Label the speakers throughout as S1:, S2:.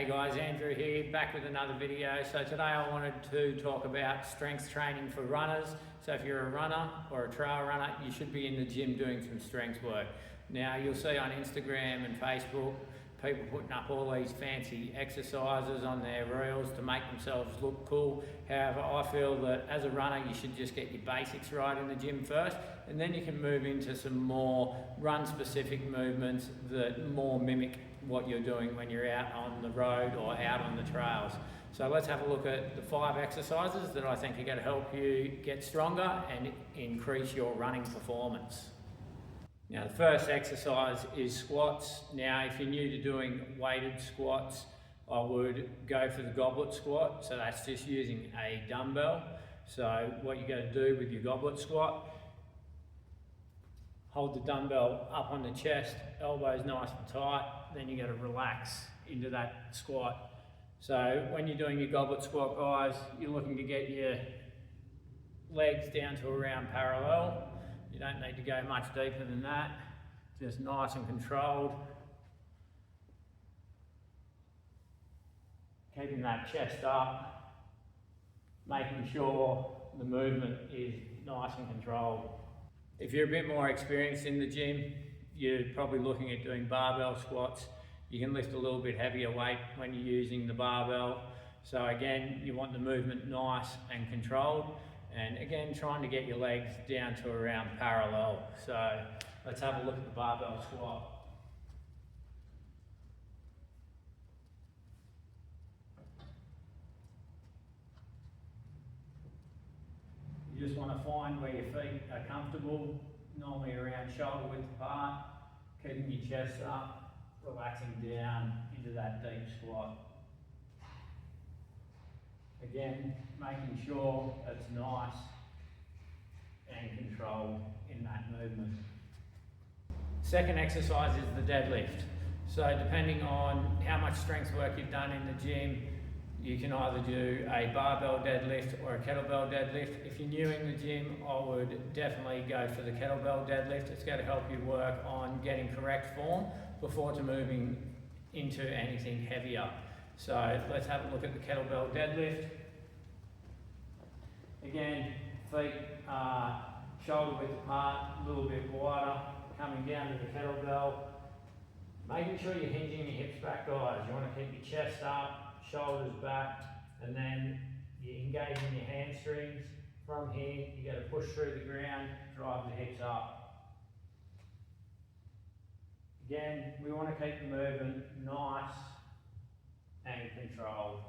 S1: Hey guys, Andrew here, back with another video. So today I wanted to talk about strength training for runners. So if you're a runner or a trail runner, you should be in the gym doing some strength work. Now you'll see on Instagram and Facebook, people putting up all these fancy exercises on their reels to make themselves look cool. However, I feel that as a runner, you should just get your basics right in the gym first, and then you can move into some more run-specific movements that more mimic what you're doing when you're out on the road or out on the trails. So let's have a look at the 5 exercises that I think are going to help you get stronger and increase your running performance. Now the first exercise is squats. Now if you're new to doing weighted squats, I would go for the goblet squat. So that's just using a dumbbell. So what you're going to do with your goblet squat, hold the dumbbell up on the chest, elbows nice and tight, then you're going to relax into that squat. So when you're doing your goblet squat, guys, you're looking to get your legs down to around parallel. You don't need to go much deeper than that, just nice and controlled. Keeping that chest up, making sure the movement is nice and controlled. If you're a bit more experienced in the gym, you're probably looking at doing barbell squats. You can lift a little bit heavier weight when you're using the barbell. So again, you want the movement nice and controlled. And again, trying to get your legs down to around parallel. So let's have a look at the barbell squat. You just want to find where your feet are comfortable, normally around shoulder width apart, keeping your chest up, relaxing down into that deep squat. Again, making sure it's nice and controlled in that movement. Second exercise is the deadlift. So depending on how much strength work you've done in the gym, you can either do a barbell deadlift or a kettlebell deadlift. If you're new in the gym, I would definitely go for the kettlebell deadlift. It's going to help you work on getting correct form before moving into anything heavier. So let's have a look at the kettlebell deadlift. Again, feet shoulder width apart, a little bit wider, coming down to the kettlebell. Making sure you're hinging your hips back, guys. You want to keep your chest up, shoulders back, and then you're engaging your hamstrings. From here, you got to push through the ground, drive the hips up. Again, we want to keep the movement nice and controlled.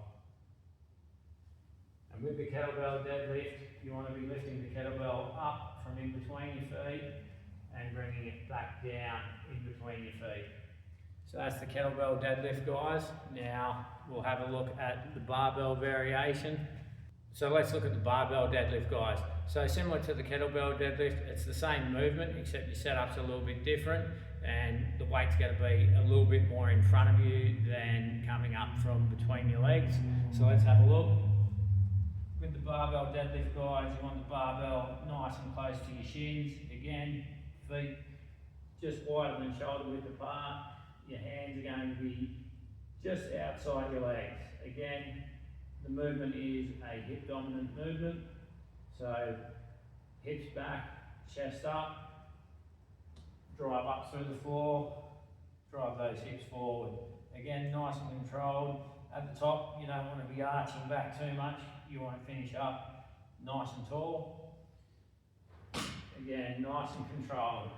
S1: And with the kettlebell deadlift, you want to be lifting the kettlebell up from in between your feet and bringing it back down in between your feet. So that's the kettlebell deadlift, guys. Now we'll have a look at the barbell variation. So let's look at the barbell deadlift, guys. So similar to the kettlebell deadlift, it's the same movement except your setup's a little bit different and the weight's going to be a little bit more in front of you than coming up from between your legs. So let's have a look. With the barbell deadlift, guys, you want the barbell nice and close to your shins. Again, feet just wider than shoulder width apart. Your hands are going to be just outside your legs. Again, the movement is a hip dominant movement. So hips back, chest up, drive up through the floor, drive those hips forward. Again, nice and controlled. At the top, you don't want to be arching back too much. You want to finish up nice and tall. Again, nice and controlled.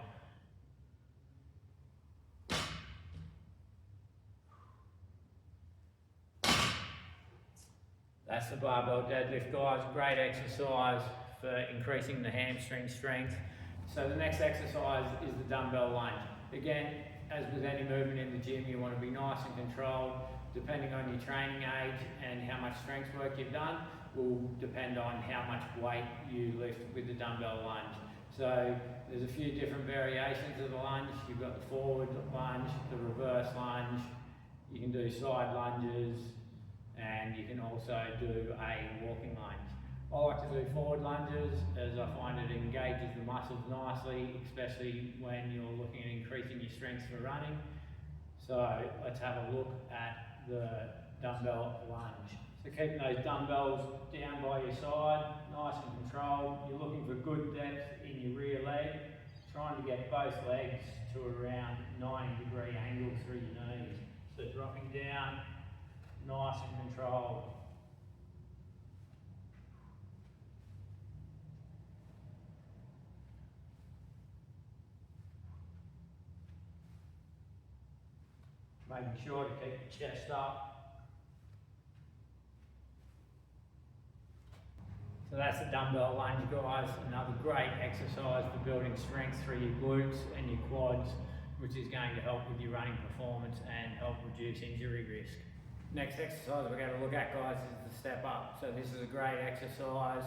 S1: That's the barbell deadlift, guys. Great exercise for increasing the hamstring strength. So the next exercise is the dumbbell lunge. Again, as with any movement in the gym, you want to be nice and controlled. Depending on your training age and how much strength work you've done, will depend on how much weight you lift with the dumbbell lunge. So there's a few different variations of the lunge. You've got the forward lunge, the reverse lunge. You can do side lunges, and you can also do a walking lunge. I like to do forward lunges as I find it engages the muscles nicely, especially when you're looking at increasing your strength for running. So let's have a look at the dumbbell lunge. So keeping those dumbbells down by your side, nice and controlled. You're looking for good depth in your rear leg, trying to get both legs to around 90-degree angle through your knees. So dropping down, nice and controlled. Making sure to keep your chest up. So that's the dumbbell lunge, guys. Another great exercise for building strength through your glutes and your quads, which is going to help with your running performance and help reduce injury risk. Next exercise we're going to look at, guys, is the step up. So this is a great exercise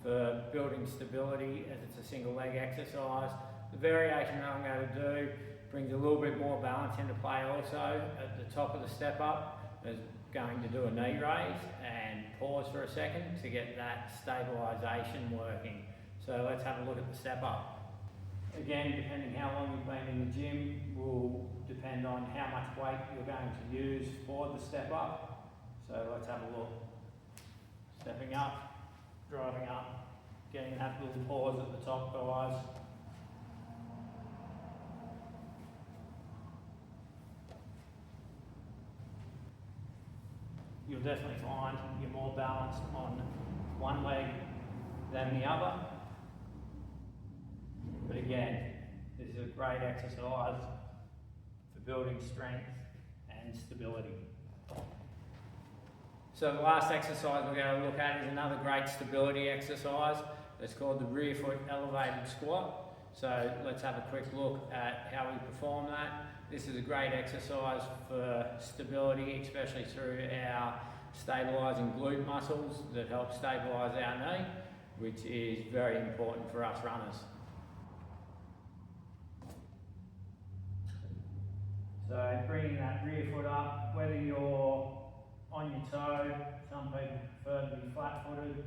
S1: for building stability, as it's a single leg exercise. The variation that I'm going to do brings a little bit more balance into play also. At the top of the step up is going to do a knee raise and pause for a second to get that stabilisation working. So let's have a look at the step up. Again, depending how long you've been in the gym will depend on how much weight you're going to use for the step up. So let's have a look. Stepping up, driving up, getting that little pause at the top, guys. You'll definitely find you're more balanced on one leg than the other. But again, this is a great exercise for building strength and stability. So the last exercise we're going to look at is another great stability exercise. It's called the rear foot elevated squat. So let's have a quick look at how we perform that. This is a great exercise for stability, especially through our stabilising glute muscles that help stabilise our knee, which is very important for us runners. So bringing that rear foot up, whether you're on your toe, some people prefer to be flat-footed,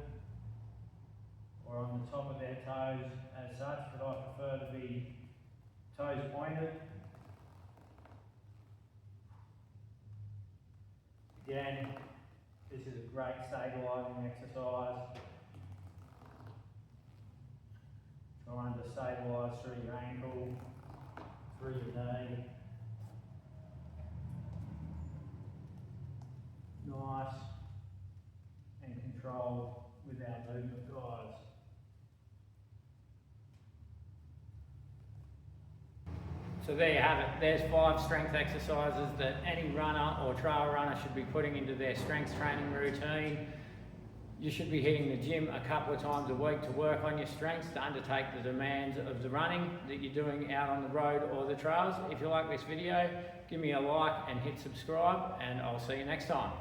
S1: or on the top of their toes as such, but I prefer to be toes pointed. Again, this is a great stabilising exercise. Trying to stabilise through your ankle, through your knee. Nice and controlled with our movement, guys. So there you have it. There's 5 strength exercises that any runner or trail runner should be putting into their strength training routine. You should be hitting the gym a couple of times a week to work on your strengths, to undertake the demands of the running that you're doing out on the road or the trails. If you like this video, give me a like and hit subscribe, and I'll see you next time.